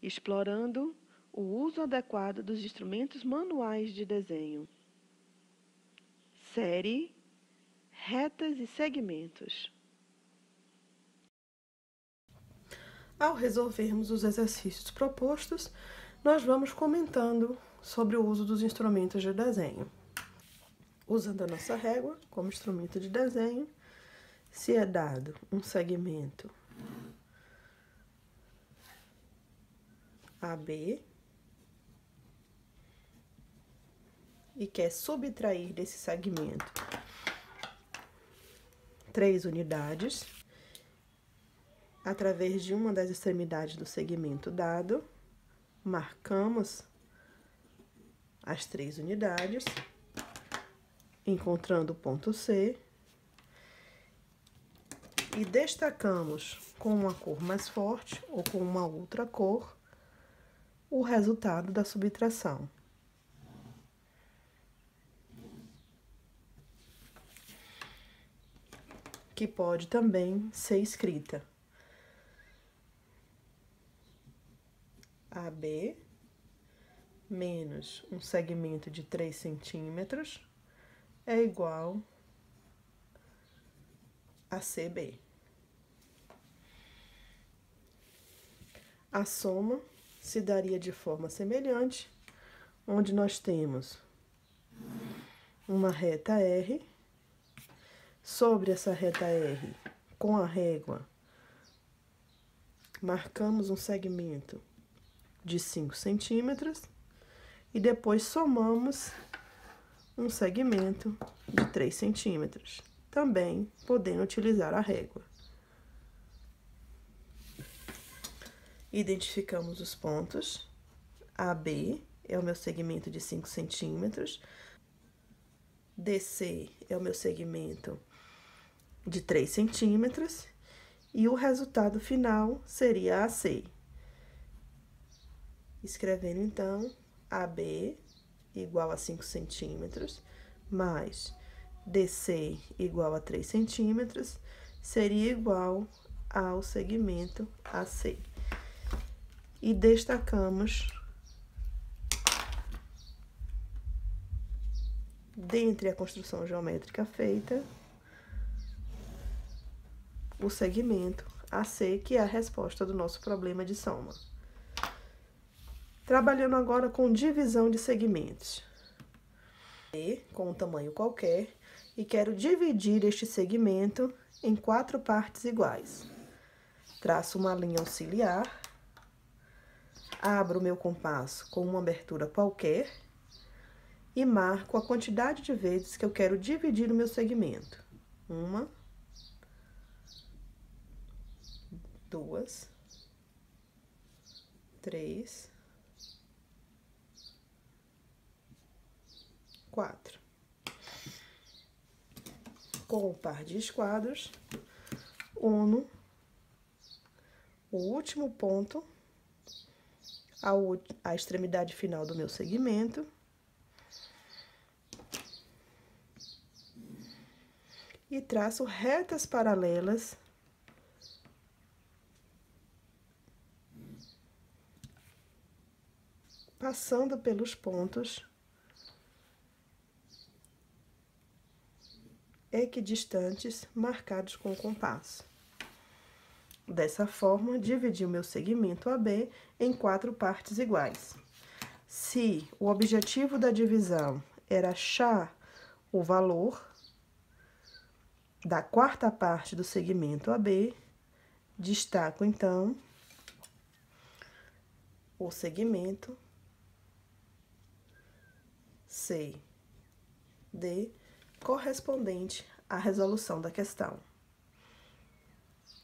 explorando o uso adequado dos instrumentos manuais de desenho. Série Retas e Segmentos. Ao resolvermos os exercícios propostos, nós vamos comentando sobre o uso dos instrumentos de desenho. Usando a nossa régua como instrumento de desenho, se é dado um segmento AB e quer subtrair desse segmento 3 unidades, através de uma das extremidades do segmento dado, marcamos as 3 unidades, encontrando o ponto C, e destacamos com uma cor mais forte ou com uma outra cor o resultado da subtração. Que pode também ser escrita AB menos um segmento de 3 centímetros é igual a CB. A soma se daria de forma semelhante, onde nós temos uma reta R. Sobre essa reta R, com a régua, marcamos um segmento de 5 centímetros e depois somamos um segmento de 3 centímetros, também podendo utilizar a régua. Identificamos os pontos. AB é o meu segmento de 5 centímetros, DC é o meu segmento de 3 centímetros, e o resultado final seria AC. Escrevendo, então, AB igual a 5 centímetros, mais DC igual a 3 centímetros, seria igual ao segmento AC. E destacamos, dentre a construção geométrica feita, o segmento AC, que é a resposta do nosso problema de soma. Trabalhando agora com divisão de segmentos. Com um tamanho qualquer, e quero dividir este segmento em 4 partes iguais. Traço uma linha auxiliar, abro o meu compasso com uma abertura qualquer e marco a quantidade de vezes que eu quero dividir o meu segmento. 1, 2, 3, 4. Com o par de esquadros, uno o último ponto à extremidade final do meu segmento e traço retas paralelas passando pelos pontos equidistantes marcados com o compasso. Dessa forma, dividi o meu segmento AB em 4 partes iguais. Se o objetivo da divisão era achar o valor da 4ª parte do segmento AB, destaco, então, o segmento CD, correspondente à resolução da questão.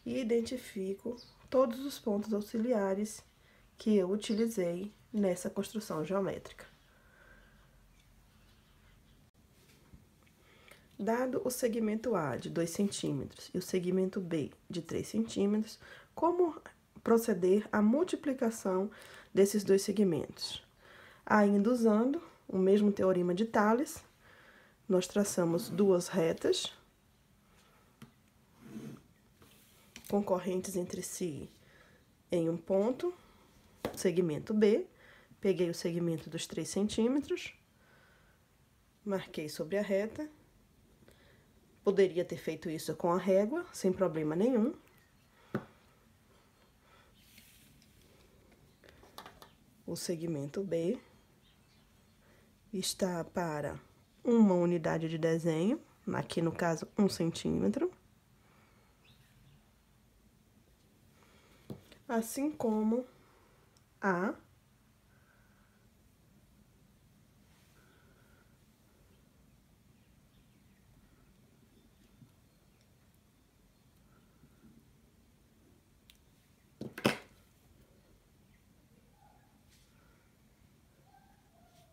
E identifico todos os pontos auxiliares que eu utilizei nessa construção geométrica. Dado o segmento A de 2 centímetros e o segmento B de 3 centímetros, como proceder à multiplicação desses dois segmentos? Ainda usando o mesmo teorema de Tales, nós traçamos duas retas concorrentes entre si em um ponto segmento B, peguei o segmento dos 3 centímetros, marquei sobre a reta. Poderia ter feito isso com a régua, sem problema nenhum. O segmento B está para 1 unidade de desenho, aqui no caso 1 centímetro. Assim como A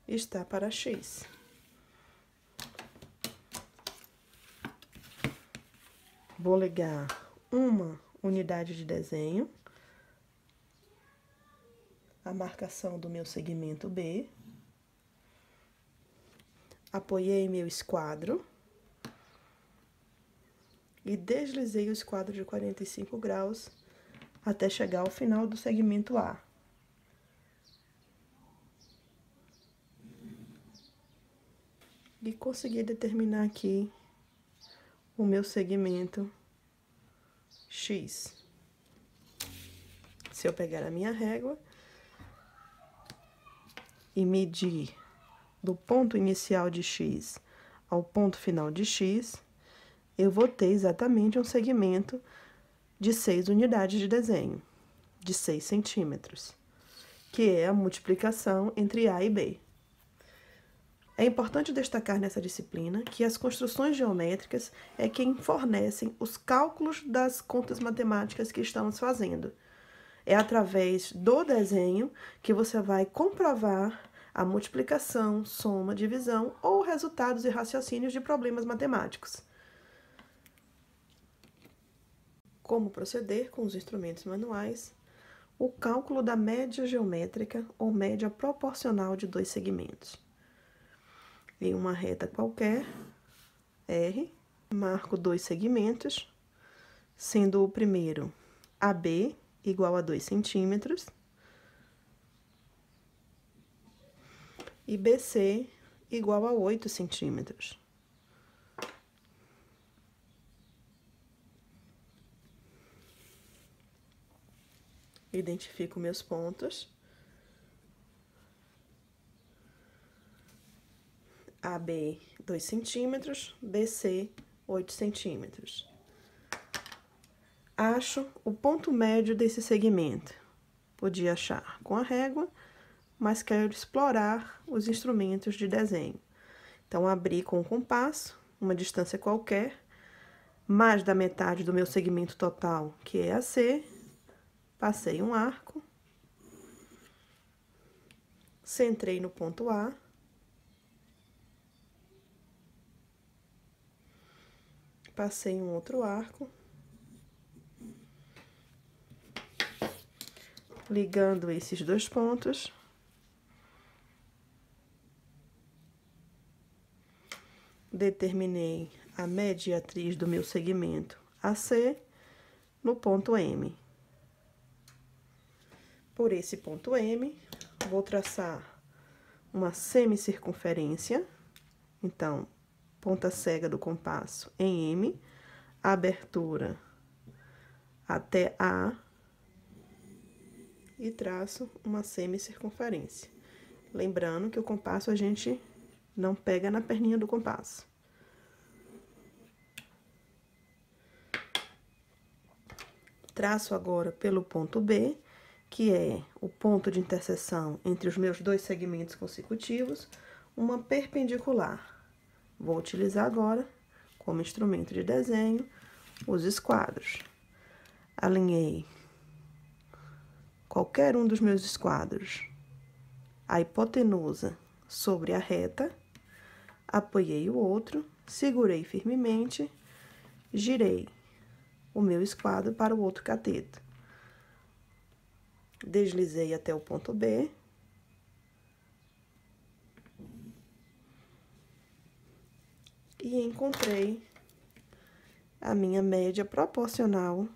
está para X. Vou ligar 1 unidade de desenho, a marcação do meu segmento B, apoiei meu esquadro e deslizei o esquadro de 45 graus até chegar ao final do segmento A. E consegui determinar aqui o meu segmento X. Se eu pegar a minha régua e medir do ponto inicial de X ao ponto final de X, eu vou ter exatamente um segmento de 6 unidades de desenho, de 6 centímetros, que é a multiplicação entre A e B. É importante destacar nessa disciplina que as construções geométricas é quem fornecem os cálculos das contas matemáticas que estamos fazendo. É através do desenho que você vai comprovar a multiplicação, soma, divisão ou resultados e raciocínios de problemas matemáticos. Como proceder com os instrumentos manuais? O cálculo da média geométrica ou média proporcional de 2 segmentos. Em uma reta qualquer, R, marco 2 segmentos, sendo o primeiro AB igual a 2 centímetros e BC igual a 8 centímetros. Identifico meus pontos. AB 2 centímetros, BC 8 centímetros. Acho o ponto médio desse segmento. Podia achar com a régua, mas quero explorar os instrumentos de desenho. Então, abri com o compasso, uma distância qualquer, mais da metade do meu segmento total, que é AC, passei um arco, centrei no ponto A, passei um outro arco, ligando esses 2 pontos, determinei a mediatriz do meu segmento AC no ponto M. Por esse ponto M, vou traçar uma semicircunferência, então, ponta cega do compasso em M, abertura até A, e traço uma semicircunferência. Lembrando que o compasso a gente não pega na perninha do compasso. Traço agora pelo ponto B, que é o ponto de interseção entre os meus 2 segmentos consecutivos, uma perpendicular. Vou utilizar agora, como instrumento de desenho, os esquadros. Alinhei qualquer um dos meus esquadros, a hipotenusa sobre a reta, apoiei o outro, segurei firmemente, girei o meu esquadro para o outro cateto. Deslizei até o ponto B. E encontrei a minha média proporcional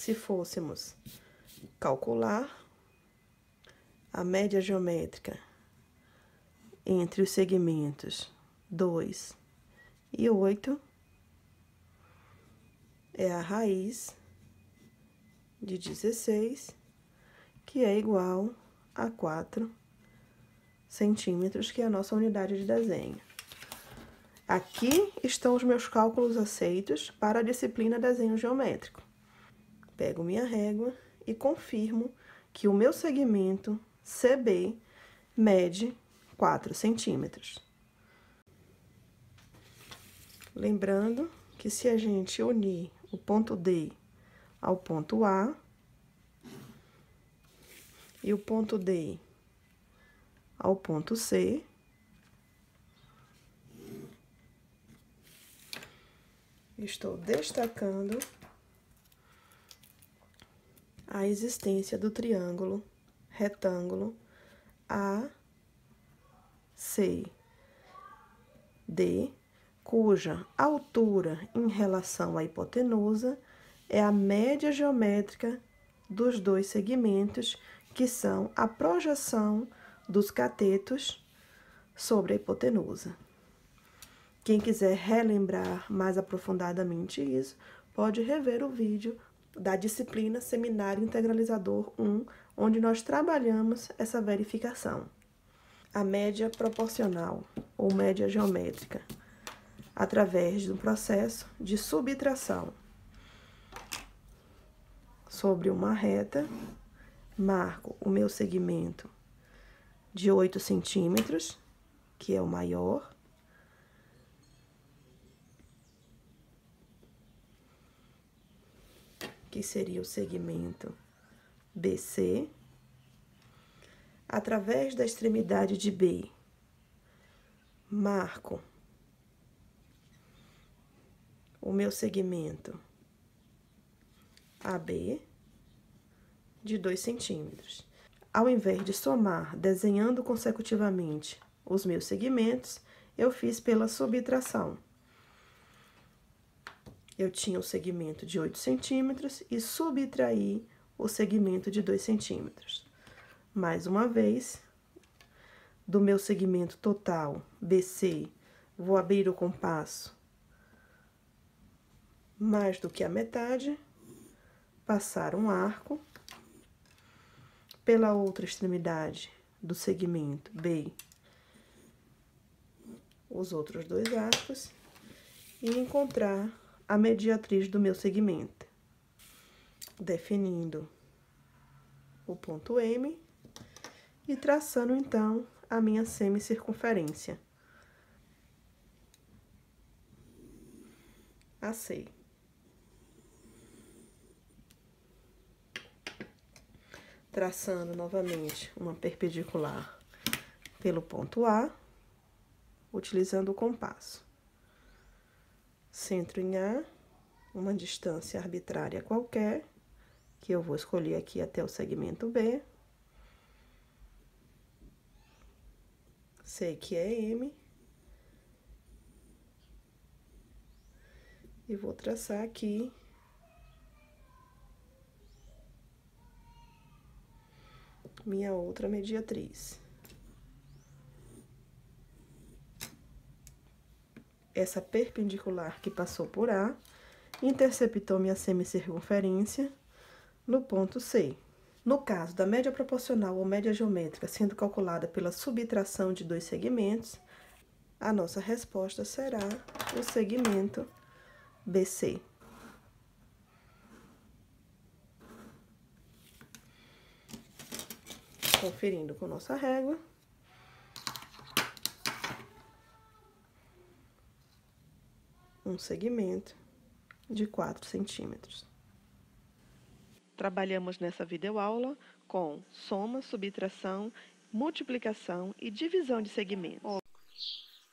se fôssemos calcular a média geométrica entre os segmentos 2 e 8, é a raiz de 16, que é igual a 4 centímetros, que é a nossa unidade de desenho. Aqui estão os meus cálculos aceitos para a disciplina Desenho Geométrico. Pego minha régua e confirmo que o meu segmento CB mede 4 centímetros. Lembrando que se a gente unir o ponto D ao ponto A e o ponto D ao ponto C, estou destacando a existência do triângulo retângulo ACD, cuja altura em relação à hipotenusa é a média geométrica dos dois segmentos, que são a projeção dos catetos sobre a hipotenusa. Quem quiser relembrar mais aprofundadamente isso, pode rever o vídeo da disciplina Seminário Integralizador 1, onde nós trabalhamos essa verificação. A média proporcional, ou média geométrica, através do processo de subtração. Sobre uma reta, marco o meu segmento de 8 centímetros, que é o maior, que seria o segmento BC, através da extremidade de B, marco o meu segmento AB de 2 centímetros. Ao invés de somar desenhando consecutivamente os meus segmentos, eu fiz pela subtração. Eu tinha o segmento de 8 centímetros e subtraí o segmento de 2 centímetros. Mais uma vez, do meu segmento total, BC, vou abrir o compasso mais do que a metade, passar um arco pela outra extremidade do segmento B, os outros dois arcos, e encontrar a mediatriz do meu segmento, definindo o ponto M e traçando, então, a minha semicircunferência. AC. Traçando novamente uma perpendicular pelo ponto A, utilizando o compasso. Centro em A, uma distância arbitrária qualquer, que eu vou escolher aqui até o segmento B. Sei que é M. E vou traçar aqui minha outra mediatriz. Essa perpendicular que passou por A interceptou minha semicircunferência no ponto C. No caso da média proporcional ou média geométrica sendo calculada pela subtração de dois segmentos, a nossa resposta será o segmento BC. Conferindo com nossa régua. Um segmento de 4 centímetros. Trabalhamos nessa videoaula com soma, subtração, multiplicação e divisão de segmentos.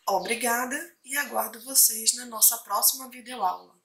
Obrigada e aguardo vocês na nossa próxima videoaula.